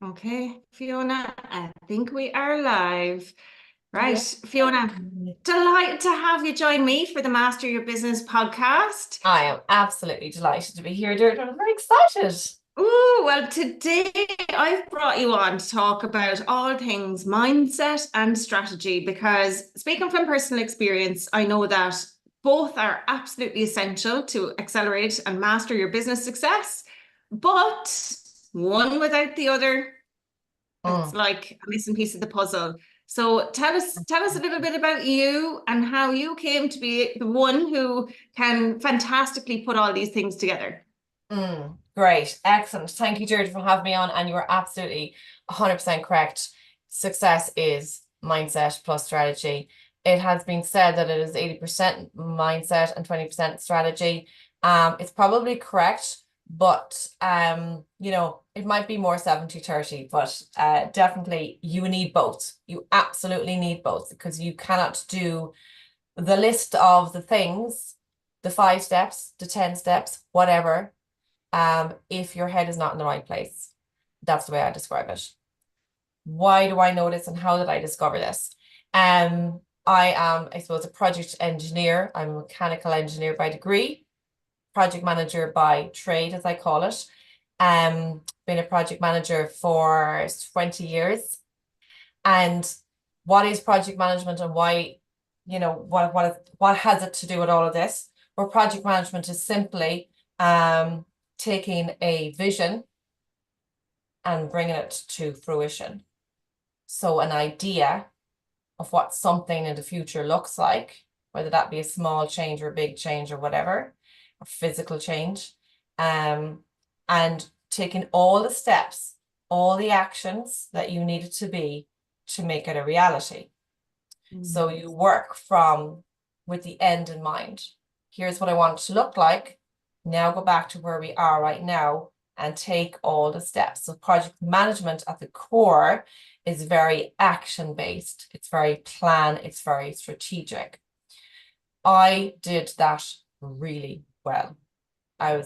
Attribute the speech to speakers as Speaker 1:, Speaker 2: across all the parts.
Speaker 1: Okay, Fiona, I think we are live. Right,
Speaker 2: Yeah.
Speaker 1: Fiona, delighted to have you join me for the Master Your Business podcast.
Speaker 2: I am absolutely delighted to be here, Deirdre. I'm very excited.
Speaker 1: Ooh, well, today I've brought you on to talk about all things mindset and strategy because speaking from personal experience, I know that both are absolutely essential to accelerate and master your business success, but one without the other, it's
Speaker 2: Mm.
Speaker 1: like a missing piece of the puzzle. So tell us a little bit about you and how you came to be the one who can fantastically put all these things together.
Speaker 2: Great. Excellent. Thank you, Deirdre, for having me on. And you are absolutely 100% correct. Success is mindset plus strategy. It has been said that it is 80% mindset and 20% strategy. It's probably correct, but it might be more 70-30, but definitely you need both. You absolutely need both because you cannot do the list of the things, the 5 steps, the 10 steps, whatever, if your head is not in the right place. That's the way I describe it. Why do I know this and how did I discover this? I am, I suppose, a project engineer. I'm a mechanical engineer by degree, project manager by trade, as I call it. Been a project manager for 20 years. And what is project management and why, what has it to do with all of this? Well, project management is simply taking a vision and bringing it to fruition. So an idea of what something in the future looks like, whether that be a small change or a big change or whatever, or physical change, and taking all the steps, all the actions that you need it to be to make it a reality. So you work with the end in mind. Here's what I want it to look like. Now go back to where we are right now and take all the steps. So project management at the core is very action-based. It's very it's very strategic. I did that really well. I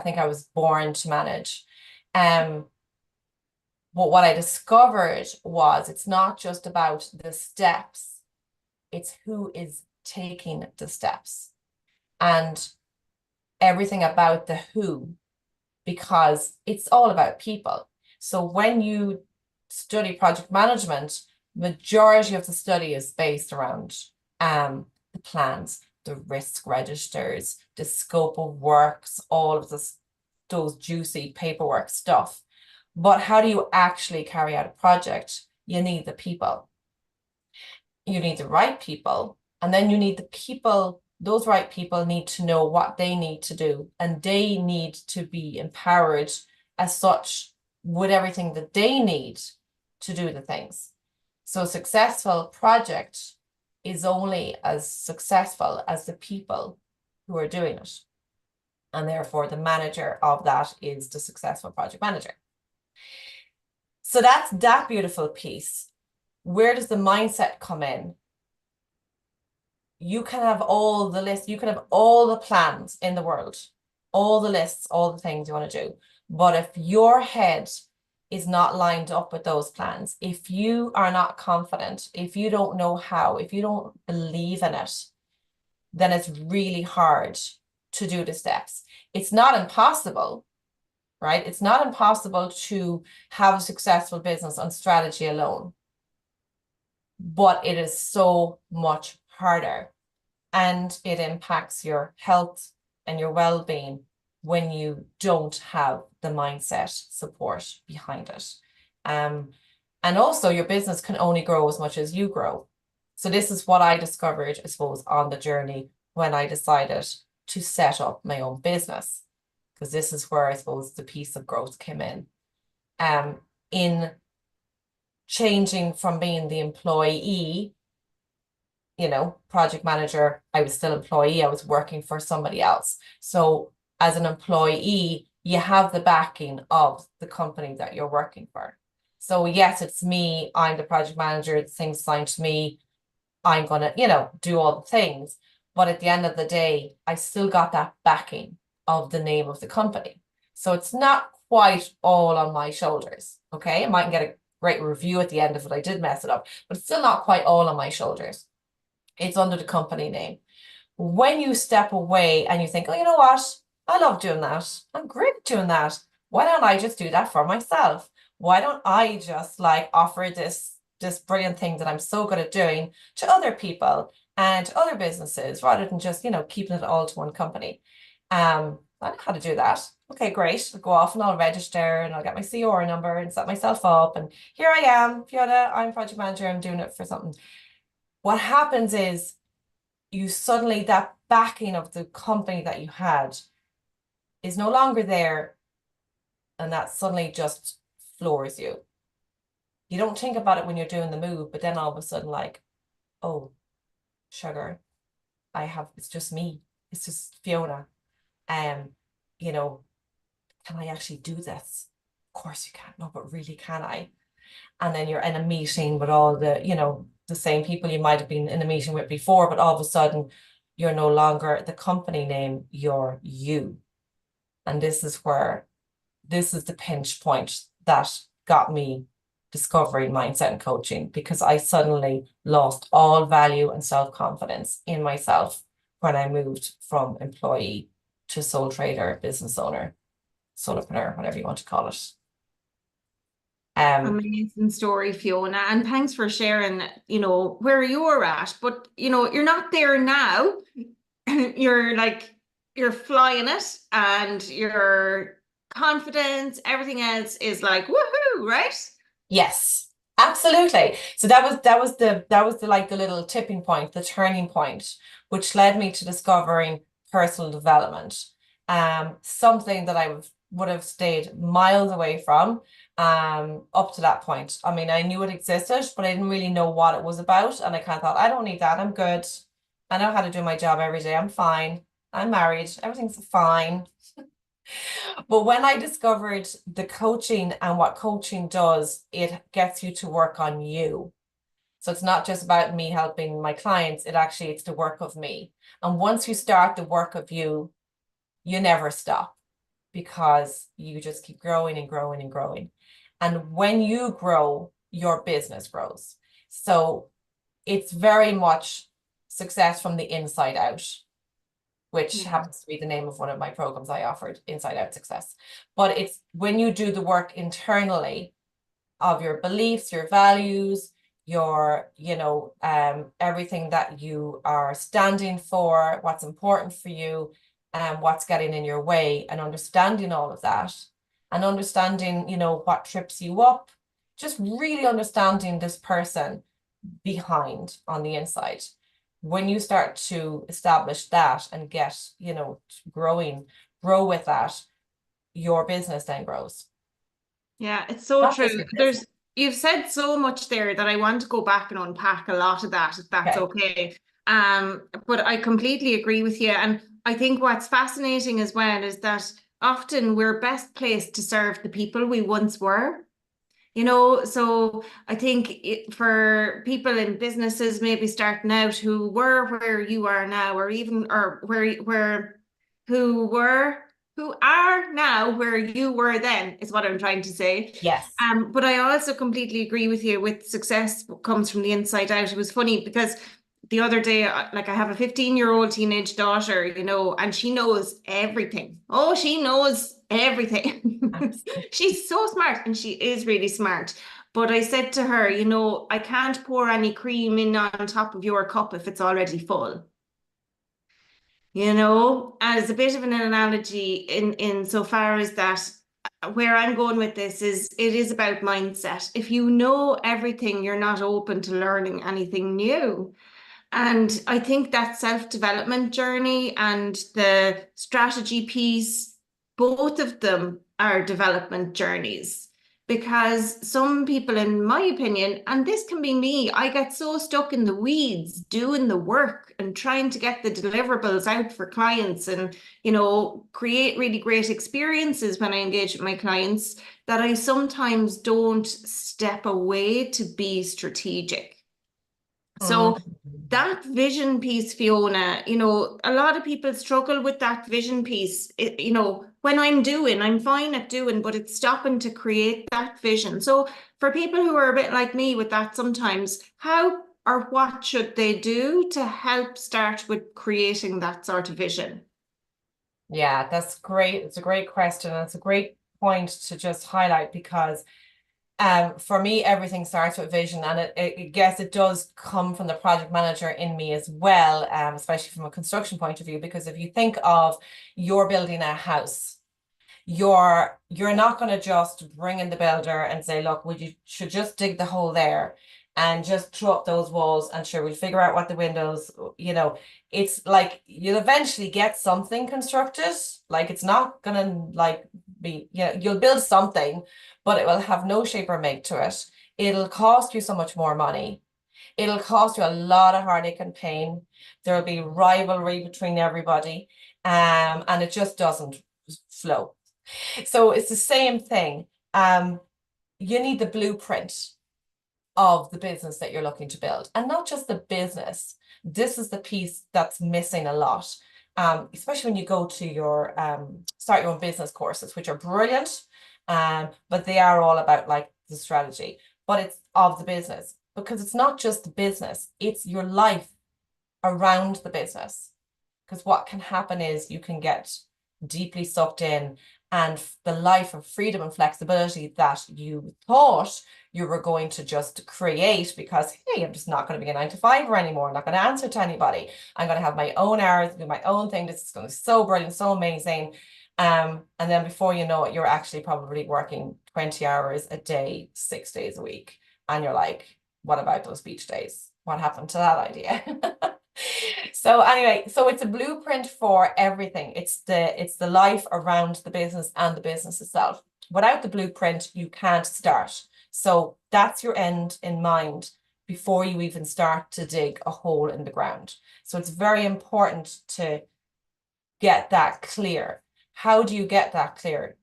Speaker 2: think I was born to manage. But what I discovered was it's not just about the steps, it's who is taking the steps and everything about the who, because it's all about people. So when you study project management, majority of the study is based around the plans, the risk registers, the scope of works, all of those juicy paperwork stuff. But how do you actually carry out a project? You need the people. You need the right people, and then you need the people. Those right people need to know what they need to do, and they need to be empowered as such with everything that they need to do the things. So a successful project is only as successful as the people who are doing it. And therefore, the manager of that is the successful project manager. So that's that beautiful piece. Where does the mindset come in? You can have all the lists, you can have all the plans in the world, all the lists, all the things you want to do. But if your head is not lined up with those plans, if you are not confident, if you don't know how, if you don't believe in it, then it's really hard to do the steps. It's not impossible, right? It's not impossible to have a successful business on strategy alone, but it is so much harder. And it impacts your health and your well-being when you don't have the mindset support behind it. And also your business can only grow as much as you grow. So this is what I discovered, I suppose, on the journey when I decided to set up my own business, because this is where I suppose the piece of growth came in changing from being the employee, project manager. I was still employee. I was working for somebody else. So as an employee, you have the backing of the company that you're working for. So yes, it's me. I'm the project manager. It's things assigned to me. I'm going to, do all the things. But at the end of the day, I still got that backing of the name of the company. So it's not quite all on my shoulders. Okay. I mightn't get a great review at the end of it. I did mess it up, but it's still not quite all on my shoulders. It's under the company name. When you step away and you think, oh, you know what? I love doing that. I'm great at doing that. Why don't I just do that for myself? Why don't I just like offer this brilliant thing that I'm so good at doing to other people and to other businesses rather than just, keeping it all to one company? I know how to do that. Okay, great. I'll go off and I'll register and I'll get my COR number and set myself up. And here I am, Fiona, I'm project manager. I'm doing it for something. What happens is you suddenly, that backing of the company that you had is no longer there. And that suddenly just floors you. You don't think about it when you're doing the move, but then all of a sudden, like, oh, sugar, it's just me. It's just Fiona. Um, you know, can I actually do this? Of course you can. No, but really, can I? And then you're in a meeting with all the same people you might have been in a meeting with before, but all of a sudden you're no longer the company name, you're you. And this is the pinch point that got me discovering mindset and coaching, because I suddenly lost all value and self-confidence in myself when I moved from employee to sole trader, business owner, solopreneur, whatever you want to call it.
Speaker 1: Amazing story, Fiona. And thanks for sharing, where you're at. But, you're not there now. You're flying it and your confidence, everything else is like, woohoo, right?
Speaker 2: Yes, absolutely. So that was the like the little tipping point, the turning point, which led me to discovering personal development. Something that I would have stayed miles away from up to that point. I mean, I knew it existed, but I didn't really know what it was about. And I kind of thought, I don't need that. I'm good. I know how to do my job every day. I'm fine. I'm married. Everything's fine. But when I discovered the coaching and what coaching does, it gets you to work on you. So it's not just about me helping my clients, it's the work of me. And once you start the work of you, you never stop, because you just keep growing and growing and growing. And when you grow, your business grows. So it's very much success from the inside out, which
Speaker 1: Yeah.
Speaker 2: happens to be the name of one of my programs I offered, Inside Out Success. But it's when you do the work internally of your beliefs, your values, your, everything that you are standing for, what's important for you, and what's getting in your way, and understanding all of that, and understanding, what trips you up, just really understanding this person behind on the inside. When you start to establish that and get, grow with that, your business then grows.
Speaker 1: Yeah, it's so
Speaker 2: Not
Speaker 1: true.
Speaker 2: just your business.
Speaker 1: You've said so much there that I want to go back and unpack a lot of that, if that's
Speaker 2: Okay.
Speaker 1: okay. But I completely agree with you. And I think what's fascinating as well is that often we're best placed to serve the people we once were. So I think for people in businesses maybe starting out who were where you are now, or even or who were who are now where you were then, is what I'm trying to say.
Speaker 2: Yes.
Speaker 1: But I also completely agree with you with success comes from the inside out. It was funny because the other day, like I have a 15-year-old teenage daughter, and she knows everything. Oh, she knows everything. She's so smart and she is really smart. But I said to her, I can't pour any cream in on top of your cup if it's already full. As a bit of an analogy in so far as that, where I'm going with this is it is about mindset. If you know everything, you're not open to learning anything new. And I think that self-development journey and the strategy piece, both of them are development journeys. Because some people, in my opinion, and this can be me, I get so stuck in the weeds doing the work and trying to get the deliverables out for clients and, create really great experiences when I engage with my clients that I sometimes don't step away to be strategic. So
Speaker 2: Mm.
Speaker 1: that vision piece, Fiona, a lot of people struggle with that vision piece. when I'm fine at doing, but it's stopping to create that vision. So for people who are a bit like me with that sometimes, how or what should they do to help start with creating that sort of vision?
Speaker 2: Yeah, that's great. It's a great question. And it's a great point to just highlight because for me, everything starts with vision, and I guess it does come from the project manager in me as well, especially from a construction point of view, because if you think of you're building a house, you're not going to just bring in the builder and say, look, would you should just dig the hole there and just throw up those walls and sure we'll figure out what the windows, it's like you'll eventually get something constructed. Like it's not gonna like be, you'll build something, but it will have no shape or make to it. It'll cost you so much more money. It'll cost you a lot of heartache and pain. There'll be rivalry between everybody. And it just doesn't flow. So it's the same thing. You need the blueprint of the business that you're looking to build, and not just the business. This is the piece that's missing a lot, especially when you go to your start your own business courses, which are brilliant, but they are all about like the strategy, but it's of the business because it's not just the business, it's your life around the business. Because what can happen is you can get deeply sucked in, and the life of freedom and flexibility that you thought you were going to just create because, hey, I'm just not going to be a 9 to 5 anymore. I'm not going to answer to anybody. I'm going to have my own hours, do my own thing. This is going to be so brilliant, so amazing. And then before you know it, you're actually probably working 20 hours a day, 6 days a week. And you're like, what about those beach days? What happened to that idea? So anyway, so it's a blueprint for everything. It's the life around the business and the business itself. Without the blueprint, you can't start. So that's your end in mind before you even start to dig a hole in the ground. So it's very important to get that clear. How do you get that clear?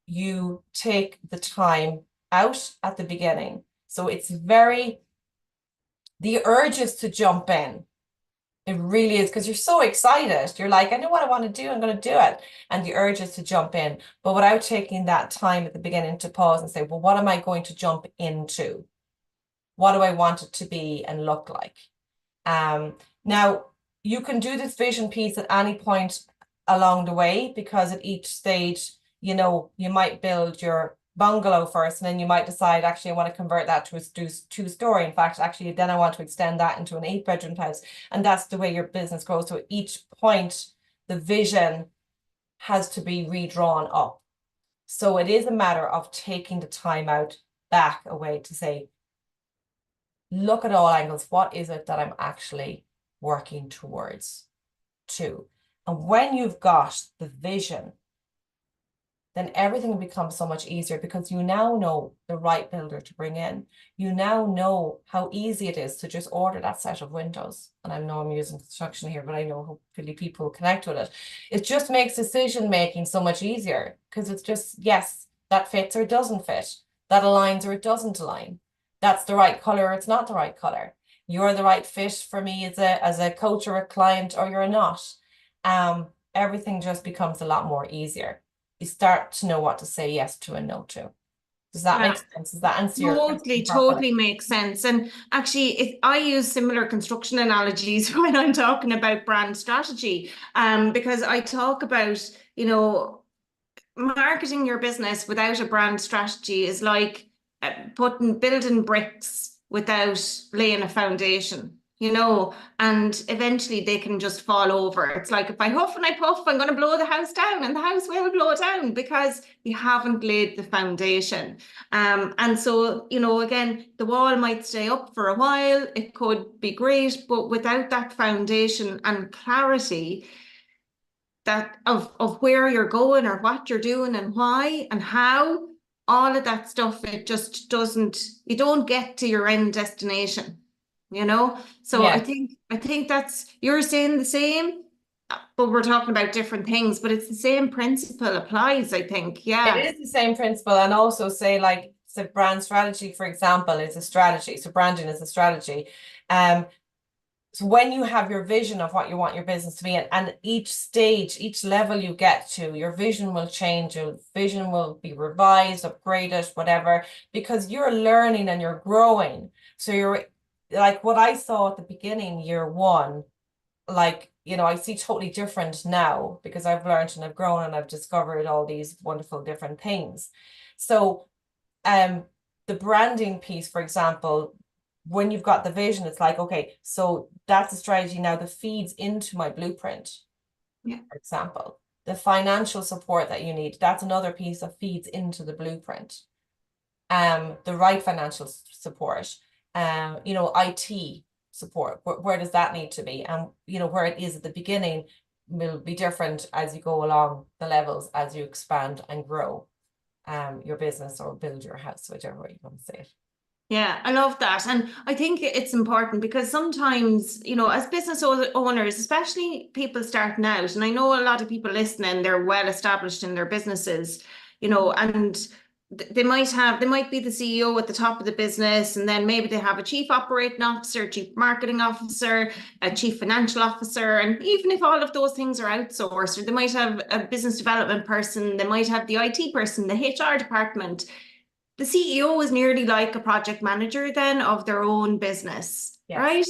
Speaker 2: You take the time out at the beginning. So it's the urges to jump in. It really is because you're so excited. You're like, I know what I want to do. I'm going to do it. And the urge is to jump in, but without taking that time at the beginning to pause and say, well, what am I going to jump into? What do I want it to be and look like? Now, you can do this vision piece at any point along the way because at each stage, you might build your bungalow first, and then you might decide, actually, I want to convert that to a two-story. In fact, actually, then I want to extend that into an 8-bedroom house. And that's the way your business grows. So at each point, the vision has to be redrawn up. So it is a matter of taking the time out back away to say, look at all angles. What is it that I'm actually working towards to? And when you've got the vision, then everything will become so much easier because you now know the right builder to bring in. You now know how easy it is to just order that set of windows. And I know I'm using construction here, but I know hopefully people connect with it. It just makes decision making so much easier because it's just, yes, that fits or it doesn't fit. That aligns or it doesn't align. That's the right color or it's not the right color. You're the right fit for me as a coach or a client, or you're not. Everything just becomes a lot more easier. You start to know what to say yes to and no to. Does that make sense? Does that answer your question properly?
Speaker 1: Totally makes sense. And actually, I use similar construction analogies when I'm talking about brand strategy, because I talk about, marketing your business without a brand strategy is like building bricks without laying a foundation, and eventually they can just fall over. It's like if I huff and I puff, I'm going to blow the house down, and the house will blow down because you haven't laid the foundation. And so, again, the wall might stay up for a while. It could be great, but without that foundation and clarity, that of where you're going or what you're doing and why and how, all of that stuff, it just doesn't, you don't get to your end destination, so
Speaker 2: Yeah.
Speaker 1: I think that's, you're saying the same, but we're talking about different things, but it's the same principle applies, I think.
Speaker 2: It
Speaker 1: Yeah.
Speaker 2: is the same principle, and also say like, so brand strategy, for example, is a strategy. So branding is a strategy. Um, So when you have your vision of what you want your business to be, and each stage, each level you get to, your vision will change, your vision will be revised, upgraded, whatever, because you're learning and you're growing. So you're like what I saw at the beginning, year one, like, you know, I see totally different now because I've learned and I've grown and I've discovered all these wonderful different things. So the branding piece, for example, when you've got the vision, it's like, okay, so that's a strategy now that feeds into my blueprint,
Speaker 1: Yeah.
Speaker 2: for example. The financial support that you need, that's another piece that feeds into the blueprint. The right financial support, you know, IT support, where does that need to be? And, you know, where it is at the beginning will be different as you go along the levels, as you expand and grow your business or build your house, whichever way you want to say it.
Speaker 1: Yeah, I love that. And I think it's important because sometimes, as business owners, especially people starting out, and I know a lot of people listening, they're well established in their businesses, and they might be the CEO at the top of the business, and then maybe they have a chief operating officer, chief marketing officer, a chief financial officer. And even if all of those things are outsourced, or they might have a business development person, they might have the IT person, the HR department. The CEO is nearly like a project manager then of their own business,
Speaker 2: Yes.
Speaker 1: right?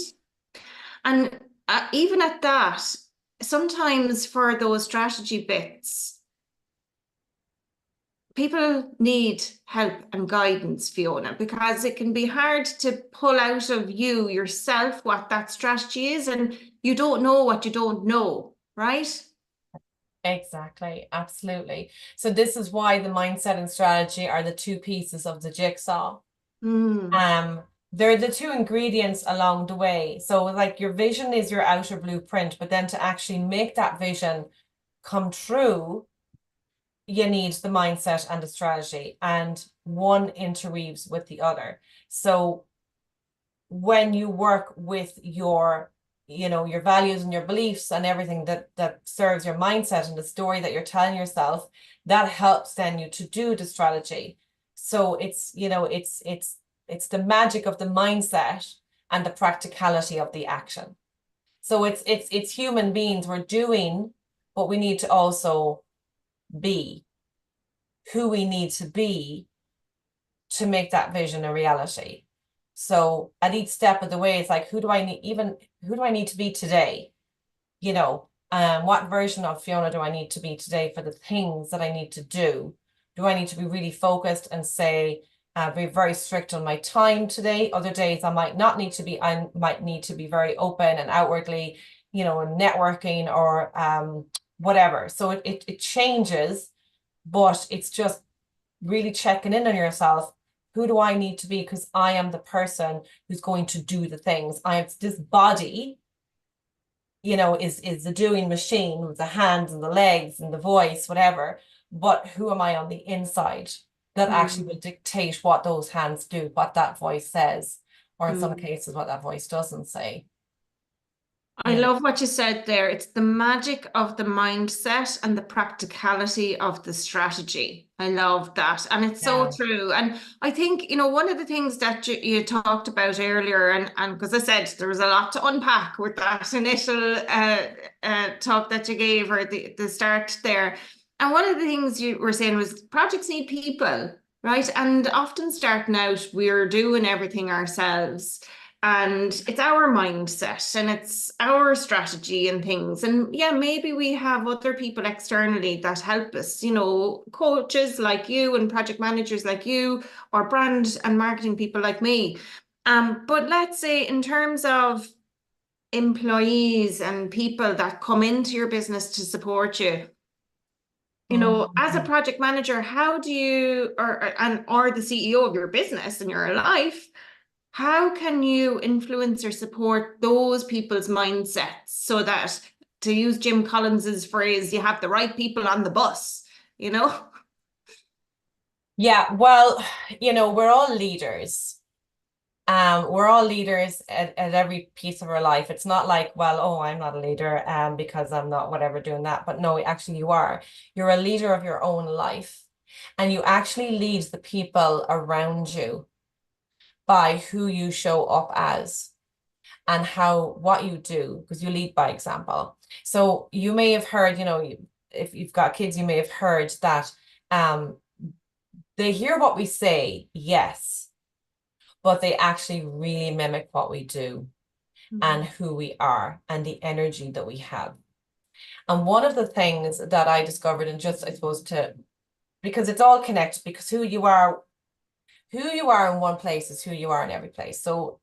Speaker 1: And even at that, sometimes for those strategy bits, people need help and guidance, Fiona, because it can be hard to pull out of you yourself what that strategy is, and you don't know what you don't know, right?
Speaker 2: Exactly, absolutely. So this is why the mindset and strategy are the two pieces of the jigsaw.
Speaker 1: Mm,
Speaker 2: Um, they're the two ingredients along the way. So like your vision is your outer blueprint, but then to actually make that vision come true, you need the mindset and the strategy, and one interweaves with the other. So when you work with your, you know, your values and your beliefs and everything that serves your mindset and the story that you're telling yourself, that helps then you to do the strategy. So it's, you know, it's the magic of the mindset and the practicality of the action. So it's human beings, we're doing, but we need to also be who we need to be to make that vision a reality. So at each step of the way, it's like, who do I need to be today? You know, what version of Fiona do I need to be today for the things that I need to do? Do I need to be really focused and say, be very strict on my time today? Other days I might not need to be, I might need to be very open and outwardly, you know, networking or whatever. So it changes, but it's just really checking in on yourself. Who do I need to be? Because I am the person who's going to do the things. I am this body, you know, is the doing machine with the hands and the legs and the voice, whatever. But who am I on the inside that actually will
Speaker 1: mm,
Speaker 2: dictate what those hands do, what that voice says, or in some
Speaker 1: mm.
Speaker 2: cases, what that voice doesn't say,
Speaker 1: I
Speaker 2: you know?
Speaker 1: love what you said there. It's the magic of the mindset and the practicality of the strategy. I love that. And it's so
Speaker 2: Yeah.
Speaker 1: true. And I think, one of the things that you talked about earlier, and because I said there was a lot to unpack with that initial talk that you gave or the start there. And one of the things you were saying was projects need people, right? And often starting out, we're doing everything ourselves. And it's our mindset and it's our strategy and things. And yeah, maybe we have other people externally that help us, coaches like you and project managers like you, or brand and marketing people like me. But let's say in terms of employees and people that come into your business to support you, as a
Speaker 2: Mhm.
Speaker 1: project manager, how do you, or the CEO of your business and your life, how can you influence or support those people's mindsets so that, to use Jim Collins's phrase, you have the right people on the bus, you know?
Speaker 2: Yeah, well, you know, we're all leaders. We're all leaders at every piece of our life. It's not like, well, oh, I'm not a leader, because I'm not whatever doing that. But no, actually you are. You're a leader of your own life. And you actually lead the people around you by who you show up as. and how what you do, because you lead by example. So you may have heard, if you've got kids, you may have heard that they hear what we say, yes, but they actually really mimic what we do and who we are and the energy that we have. And one of the things that I discovered, and just I suppose because it's all connected, because who you are in one place is who you are in every place. So,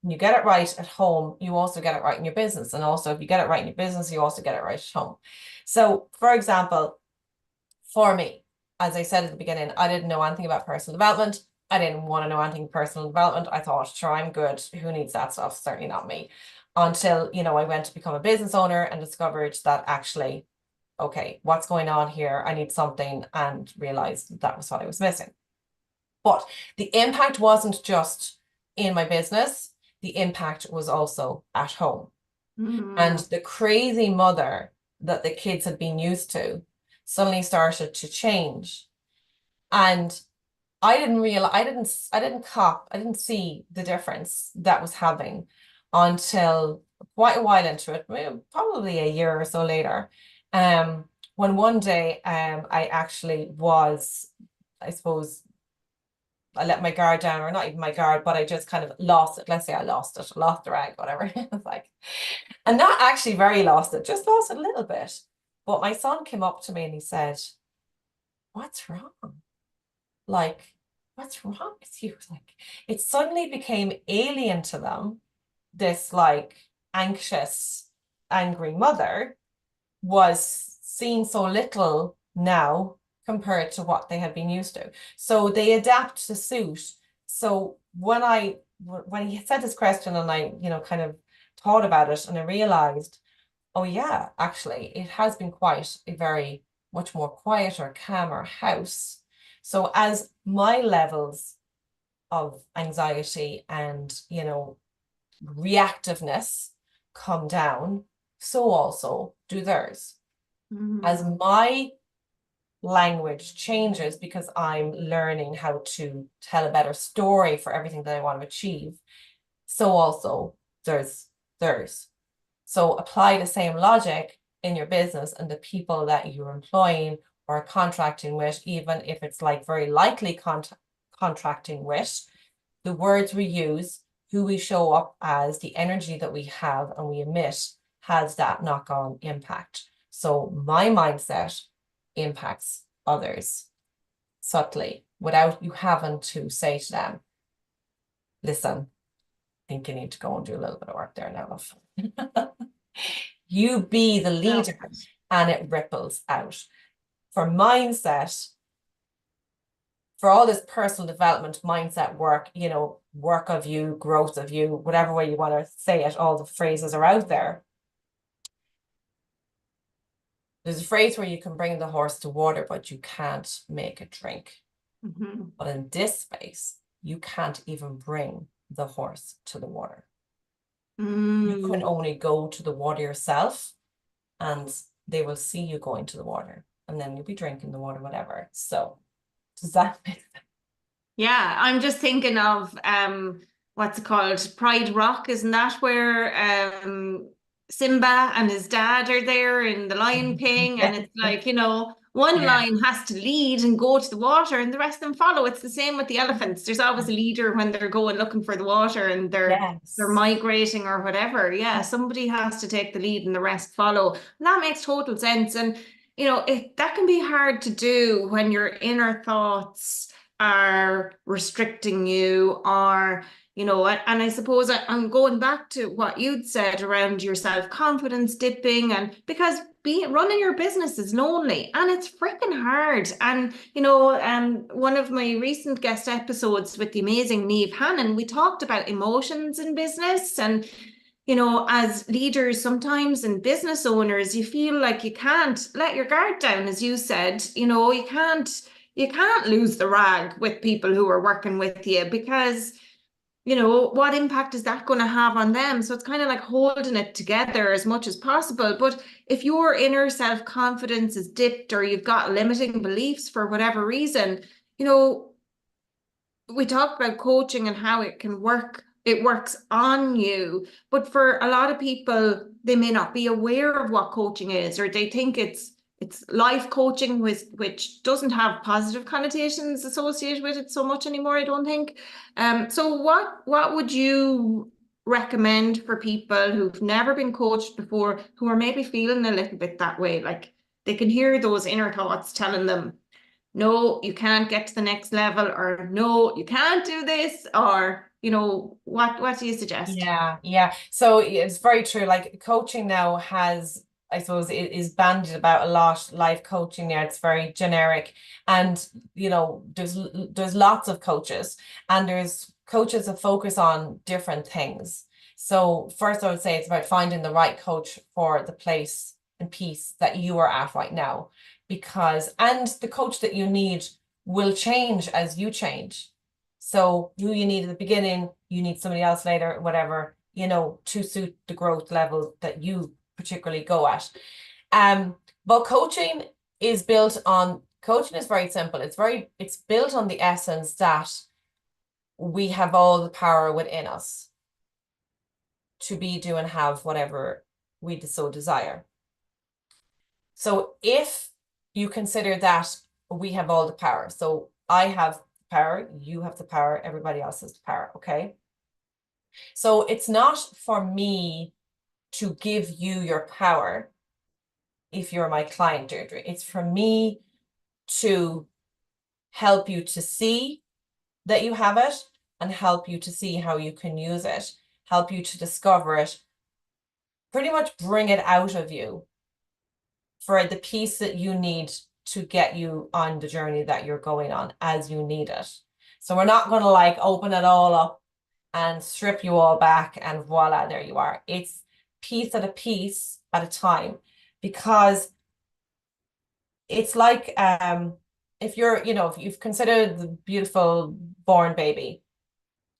Speaker 2: when you get it right at home, you also get it right in your business. And also, if you get it right in your business, you also get it right at home. So, for example, for me, as I said at the beginning, I didn't know anything about personal development. I didn't want to know anything personal development. I thought, sure, I'm good. Who needs that stuff? Certainly not me. Until, I went to become a business owner and discovered that actually, okay, what's going on here? I need something, and realized that was what I was missing. But the impact wasn't just in my business, the impact was also at home. And the crazy mother that the kids had been used to suddenly started to change. And I didn't realize, I didn't see the difference that was having until quite a while into it, probably a year or so later. When one day I actually was, I suppose, I let my guard down, or not even my guard, but I just kind of lost it. Let's say I lost it, lost the rag, whatever. It's like, and not actually very lost it, just lost it a little bit. But my son came up to me and he said, "What's wrong? Like, what's wrong with you?" Like, it suddenly became alien to them, this like anxious, angry mother was seeing so little now compared to what they had been used to. So they adapt to suit. So when he said this question, and I, kind of thought about it, and I realized, oh yeah, actually, it has been quite a very much more quieter, calmer house. So as my levels of anxiety and, reactiveness come down, so also do theirs. As my language changes, because I'm learning how to tell a better story for everything that I want to achieve, so also there's theirs. So apply the same logic in your business and the people that you're employing or contracting with, even if it's like very likely contracting with, the words we use, who we show up as, the energy that we have and we emit has that knock-on impact. So my mindset impacts others subtly without you having to say to them, listen, I think you need to go and do a little bit of work there now, love. You be the leader and it ripples out. For mindset, for all this personal development, mindset work, work of you, growth of you, whatever way you want to say it, all the phrases are out there. There's a phrase where you can bring the horse to water, but you can't make it drink. But in this space, you can't even bring the horse to the water. You can only go to the water yourself, and they will see you going to the water, and then you'll be drinking the water, whatever. So does that make sense?
Speaker 1: Yeah, I'm just thinking of what's it called? Pride Rock, isn't that where Simba and his dad are there in The Lion King? And it's like, one
Speaker 2: Yeah.
Speaker 1: lion has to lead and go to the water and the rest of them follow. It's the same with the elephants. There's always a leader when they're going looking for the water and they're
Speaker 2: Yes.
Speaker 1: migrating or whatever. Yeah, somebody has to take the lead and the rest follow. And that makes total sense. And that can be hard to do when your inner thoughts are restricting you, or and I suppose I'm going back to what you'd said around your self-confidence dipping, and because running your business is lonely and it's freaking hard. And one of my recent guest episodes with the amazing Niamh Hannon, we talked about emotions in business. And as leaders, sometimes and business owners, you feel like you can't let your guard down, as you said. You can't lose the rag with people who are working with you, because what impact is that going to have on them? So it's kind of like holding it together as much as possible. But if your inner self-confidence is dipped, or you've got limiting beliefs for whatever reason, we talked about coaching and how it can work it works on you. But for a lot of people, they may not be aware of what coaching is, or they think it's life coaching, which doesn't have positive connotations associated with it so much anymore, I don't think. So what would you recommend for people who've never been coached before, who are maybe feeling a little bit that way? Like they can hear those inner thoughts telling them, no, you can't get to the next level, or no, you can't do this, or what do you suggest?
Speaker 2: Yeah. So it's very true. Like coaching now has, I suppose, it is bandied about a lot. Life coaching now, it's very generic. And there's lots of coaches, and there's coaches that focus on different things. So first I would say it's about finding the right coach for the place and piece that you are at right now. And the coach that you need will change as you change. So who you need at the beginning, you need somebody else later, whatever, to suit the growth level that you particularly go at. But coaching is very simple. It's built on the essence that we have all the power within us to be, do, and have whatever we so desire. So if you consider that we have all the power, so I have power, you have the power, everybody else has the power, okay? So it's not for me to give you your power if you're my client, Deirdre. It's for me to help you to see that you have it and help you to see how you can use it, help you to discover it, pretty much bring it out of you for the piece that you need to get you on the journey that you're going on as you need it. So we're not going to like open it all up and strip you all back and voila, there you are. It's piece at a time, because it's like if you've considered the beautiful born baby,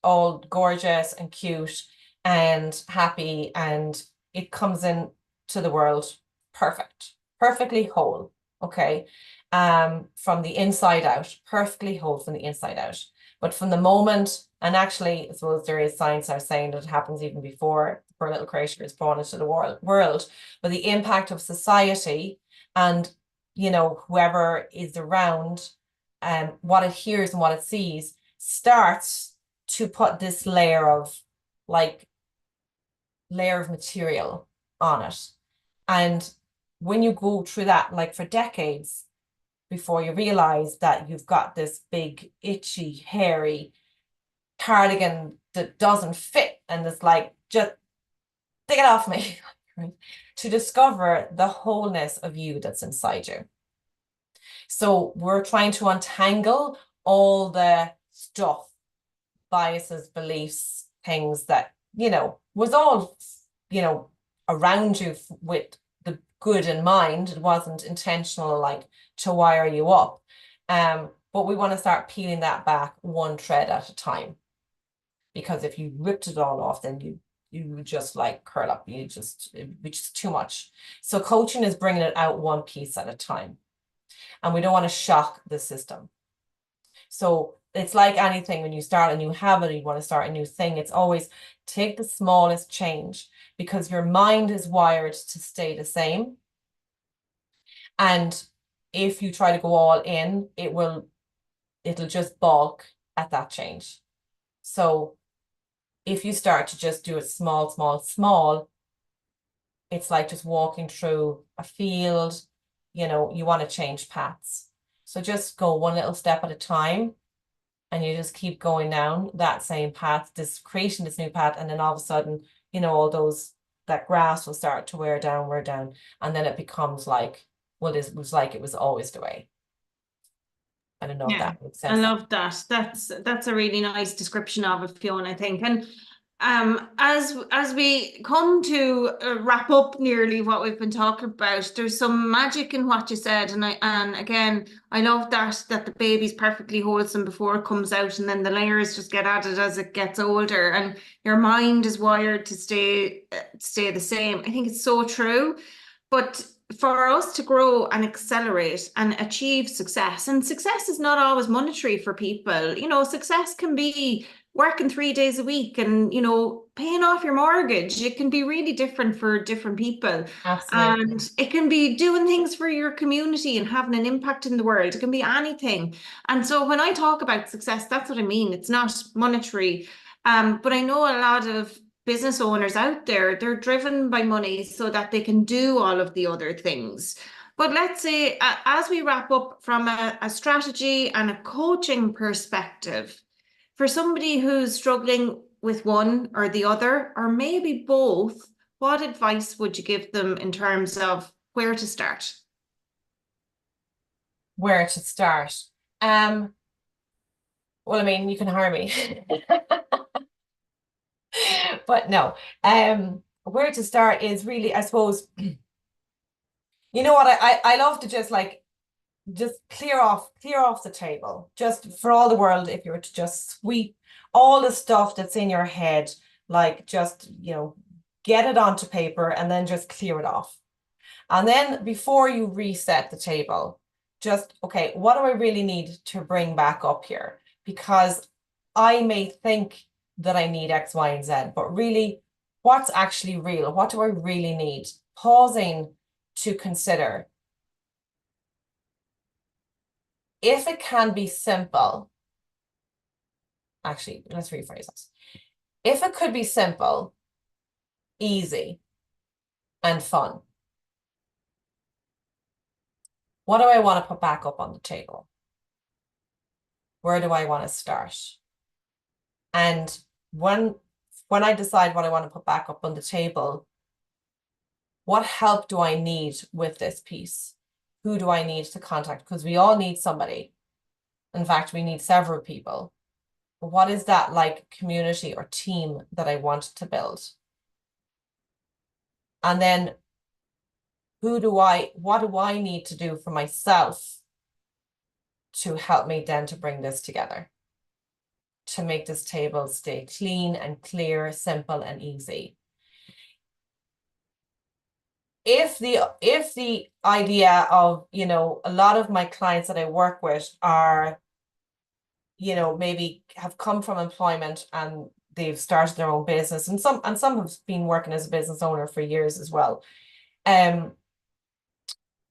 Speaker 2: all gorgeous and cute and happy, and it comes in to the world perfectly whole, okay, from the inside out, perfectly whole from the inside out. But from the moment, and actually, I suppose there is science now saying that it happens even before the poor little creature is born into the world, but the impact of society and, whoever is around, what it hears and what it sees starts to put this layer of material on it. And when you go through that, like for decades, before you realize that you've got this big, itchy, hairy cardigan that doesn't fit, and it's like, just take it off me, right? To discover the wholeness of you that's inside you. So we're trying to untangle all the stuff, biases, beliefs, things that, was all, around you with the good in mind. It wasn't intentional, like to wire you up. But we want to start peeling that back one thread at a time. Because if you ripped it all off, then you just like curl up. Which is too much. So coaching is bringing it out one piece at a time. And we don't want to shock the system. So it's like anything, when you start a new habit, you want to start a new thing, it's always take the smallest change, because your mind is wired to stay the same. And if you try to go all in, it'll just balk at that change. So if you start to just do it small, it's like just walking through a field, you want to change paths. So just go one little step at a time, and you just keep going down that same path, creating this new path, and then all of a sudden, that grass will start to wear down, and then it becomes like, well, it was like it was always the way. I don't know if
Speaker 1: Yeah,
Speaker 2: that makes
Speaker 1: I
Speaker 2: sense.
Speaker 1: love that. That's a really nice description of it, Fiona, I think. And as we come to wrap up nearly what we've been talking about, there's some magic in what you said, and again, I love that the baby's perfectly wholesome before it comes out, and then the layers just get added as it gets older, and your mind is wired to stay the same. I think it's so true. But for us to grow and accelerate and achieve success, and success is not always monetary for people. Success can be working 3 days a week and, paying off your mortgage. It can be really different for different people.
Speaker 2: Absolutely.
Speaker 1: And it can be doing things for your community and having an impact in the world. It can be anything. And so when I talk about success, that's what I mean. It's not monetary. But I know a lot of business owners out there, they're driven by money so that they can do all of the other things. But let's say, as we wrap up from a strategy and a coaching perspective, for somebody who's struggling with one or the other, or maybe both, what advice would you give them in terms of where to start?
Speaker 2: Where to start? Well, I mean, you can hire me. But no, where to start is really, I suppose, you know what, I love to just clear off the table, just for all the world, if you were to just sweep all the stuff that's in your head, like just, get it onto paper and then just clear it off. And then before you reset the table, just, okay, what do I really need to bring back up here? Because I may think that I need X, Y, and Z, but really, what's actually real? What do I really need? Pausing to consider. If it can be simple, actually, let's rephrase this. If it could be simple, easy, and fun, what do I want to put back up on the table? Where do I want to start? And when I decide what I want to put back up on the table, what help do I need with this piece? Who do I need to contact? Because we all need somebody. In fact, we need several people. But what is that like community or team that I want to build? And then what do I need to do for myself to help me then to bring this together? To make this table stay clean and clear, simple and easy. If the idea of, a lot of my clients that I work with are, maybe have come from employment and they've started their own business, and some have been working as a business owner for years as well.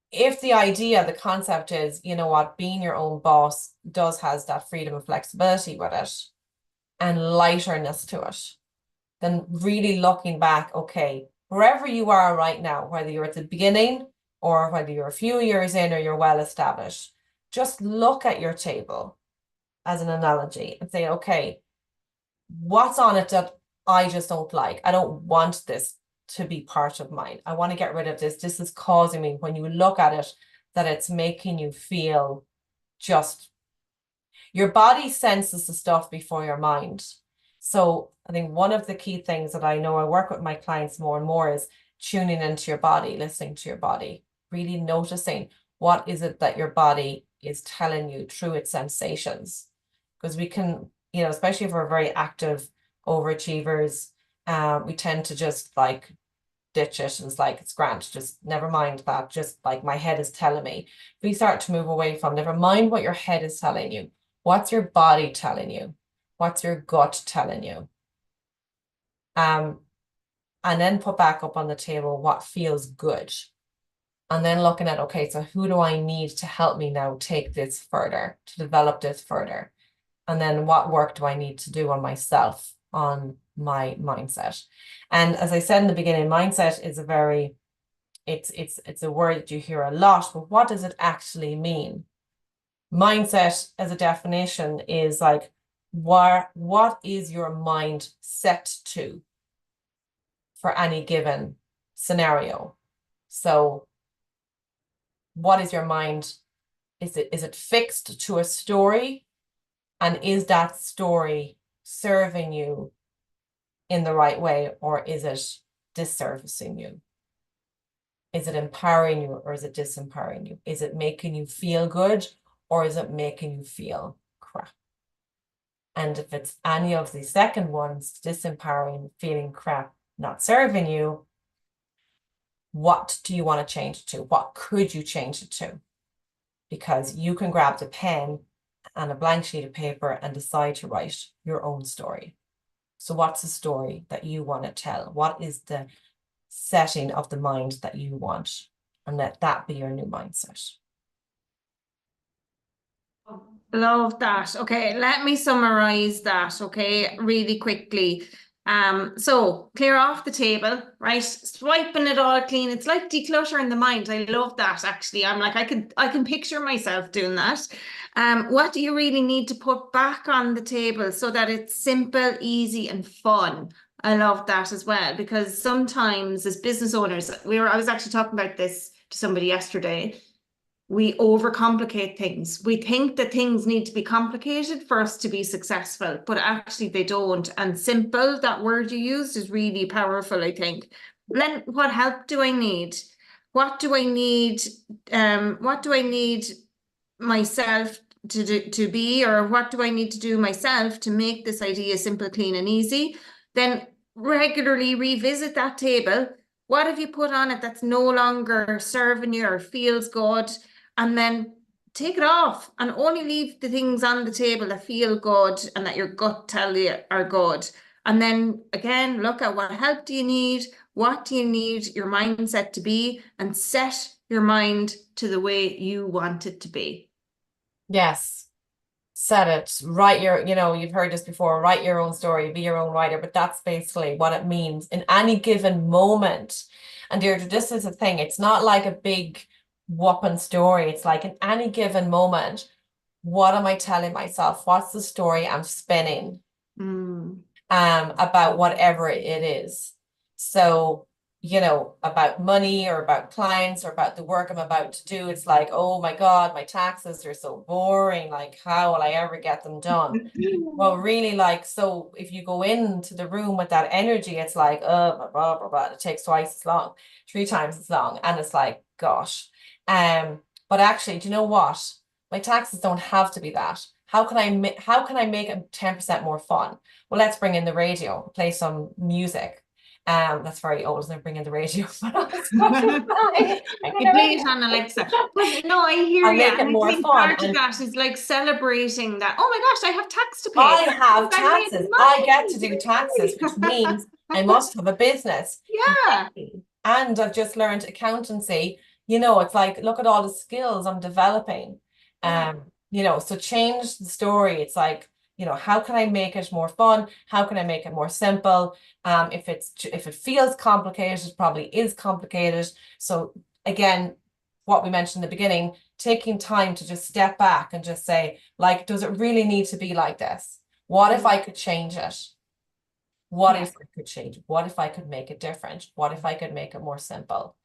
Speaker 2: If the concept is, being your own boss has that freedom and flexibility with it and lighterness to it, then really looking back, okay, wherever you are right now, whether you're at the beginning or whether you're a few years in or you're well established, just look at your table as an analogy and say, okay, what's on it that I just don't like? I don't want this to be part of mine. I want to get rid of this. This is causing me, when you look at it, that it's making you feel just, your body senses the stuff before your mind. So I think one of the key things that I know I work with my clients more and more is tuning into your body, listening to your body, really noticing what is it that your body is telling you through its sensations. Because we can, especially if we're very active overachievers, we tend to just like ditch it and it's like, it's grand, just never mind that, just like my head is telling me. If we start to move away from, never mind what your head is telling you, what's your body telling you? What's your gut telling you? And then put back up on the table what feels good. And then looking at, okay, so who do I need to help me now take this further, to develop this further? And then what work do I need to do on myself, on my mindset? And as I said in the beginning, mindset is it's a word that you hear a lot, but what does it actually mean? Mindset as a definition is like, what is your mind set to for any given scenario? So what is your mind? Is it fixed to a story? And is that story serving you in the right way, or is it disservicing you? Is it empowering you, or is it disempowering you? Is it making you feel good, or is it making you feel crap? And if it's any of the second ones, disempowering, feeling crap, not serving you, What do you want to change it to? What could you change it to? Because you can grab the pen and a blank sheet of paper and decide to write your own story. So what's the story that you want to tell? What is the setting of the mind that you want? And let that be your new mindset.
Speaker 1: Love that. Okay, let me summarize that, okay, really quickly. So clear off the table, right? Swiping it all clean. It's like decluttering the mind. I love that actually. I'm like, I can picture myself doing that. What do you really need to put back on the table so that it's simple, easy, and fun? I love that as well, because sometimes as business owners, I was actually talking about this to somebody yesterday. We overcomplicate things. We think that things need to be complicated for us to be successful, but actually they don't. And simple, that word you used, is really powerful, I think. And then what help do I need? What do I need? What do I need myself to be, or what do I need to do myself to make this idea simple, clean, and easy? Then regularly revisit that table. What have you put on it that's no longer serving you or feels good? And then take it off and only leave the things on the table that feel good and that your gut tell you are good. And then again, look at what help do you need? What do you need your mindset to be? And set your mind to the way you want it to be.
Speaker 2: Yes. Set it, write your, you've heard this before, write your own story, be your own writer, but that's basically what it means in any given moment. And Deirdre, this is the thing, it's not like a big whopping story. It's like in any given moment, what am I telling myself? What's the story I'm spinning
Speaker 1: Mm.
Speaker 2: about whatever it is? So, about money or about clients or about the work I'm about to do, it's like, oh my God, my taxes are so boring. Like, how will I ever get them done? Well, really, like, so if you go into the room with that energy, it's like, blah, blah, blah, blah. It takes twice as long, 3 times as long. And it's like, gosh. But actually, do you know what? My taxes don't have to be that. How can I make it 10% more fun? Well, let's bring in the radio, play some music. That's very old, isn't it? Bring in the radio on Spotify. Bring in
Speaker 1: You
Speaker 2: the
Speaker 1: play
Speaker 2: radio.
Speaker 1: it on Alexa. But no, I hear
Speaker 2: And
Speaker 1: you.
Speaker 2: make it
Speaker 1: And I
Speaker 2: more
Speaker 1: think
Speaker 2: fun.
Speaker 1: part of
Speaker 2: And
Speaker 1: that is like celebrating that, oh my gosh, I have tax to pay.
Speaker 2: I have
Speaker 1: I made
Speaker 2: taxes. I get to do taxes,
Speaker 1: money.
Speaker 2: which means I must have a business.
Speaker 1: Yeah.
Speaker 2: Yay. And I've just learned accountancy. It's like, look at all the skills I'm developing.
Speaker 1: Yeah.
Speaker 2: So change the story. It's like, how can I make it more fun? How can I make it more simple? If it feels complicated, it probably is complicated. So again, what we mentioned in the beginning, taking time to just step back and just say, like, does it really need to be like this? What if I could change it? What
Speaker 1: Yeah.
Speaker 2: if I could change it? What if I could make it different? What if I could make it more simple?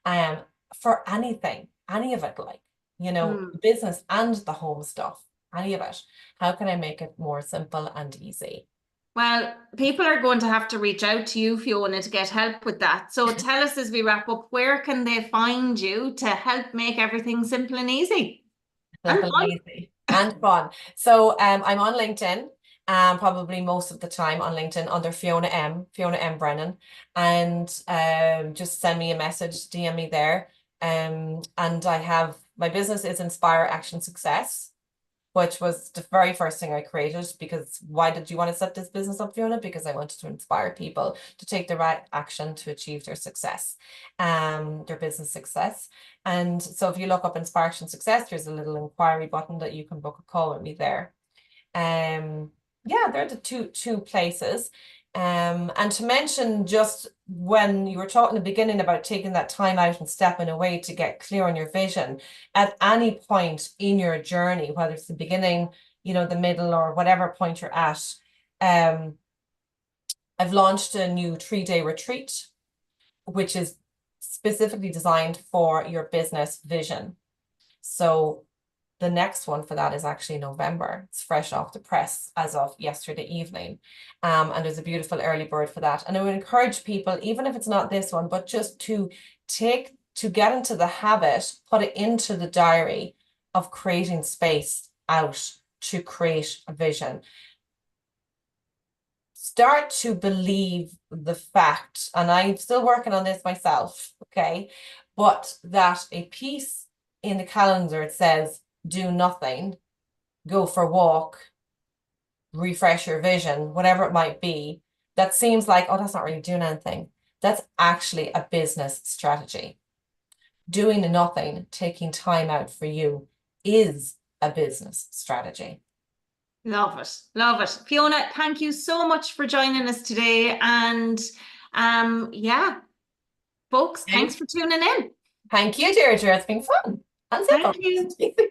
Speaker 2: Um, for anything, any of it, like,
Speaker 1: Mm.
Speaker 2: business and the home stuff, any of it. How can I make it more simple and easy?
Speaker 1: Well, people are going to have to reach out to you, Fiona, to get help with that. So tell us as we wrap up, where can they find you to help make everything simple and easy and
Speaker 2: Simple and
Speaker 1: fun?
Speaker 2: easy and fun. So I'm on LinkedIn, probably most of the time on LinkedIn under Fiona M. Brennan. And just send me a message, DM me there. And I have my business is Inspire Action Success, which was the very first thing I created. Because why did you want to set this business up, Fiona? Because I wanted to inspire people to take the right action to achieve their success, their business success. And so if you look up Inspire Action Success, there's a little inquiry button that you can book a call with me there. Yeah, they're the two places. And to mention, just when you were talking in the beginning about taking that time out and stepping away to get clear on your vision, at any point in your journey, whether it's the beginning, the middle, or whatever point you're at, I've launched a new 3-day retreat, which is specifically designed for your business vision. So the next one for that is actually November. It's fresh off the press as of yesterday evening. And there's a beautiful early bird for that. And I would encourage people, even if it's not this one, but just to get into the habit, put it into the diary of creating space out to create a vision. start to believe the fact, and I'm still working on this myself, okay, but that a piece in the calendar, it says do nothing, go for a walk, refresh your vision, whatever it might be, that seems like, oh, that's not really doing anything. That's actually a business strategy. Doing nothing, taking time out for you is a business strategy.
Speaker 1: Love it. Love it. Fiona, thank you so much for joining us today. And yeah, folks, thanks
Speaker 2: Thank,
Speaker 1: for tuning in.
Speaker 2: thank you, Deirdre. It's been fun and
Speaker 1: Thank
Speaker 2: simple.
Speaker 1: you.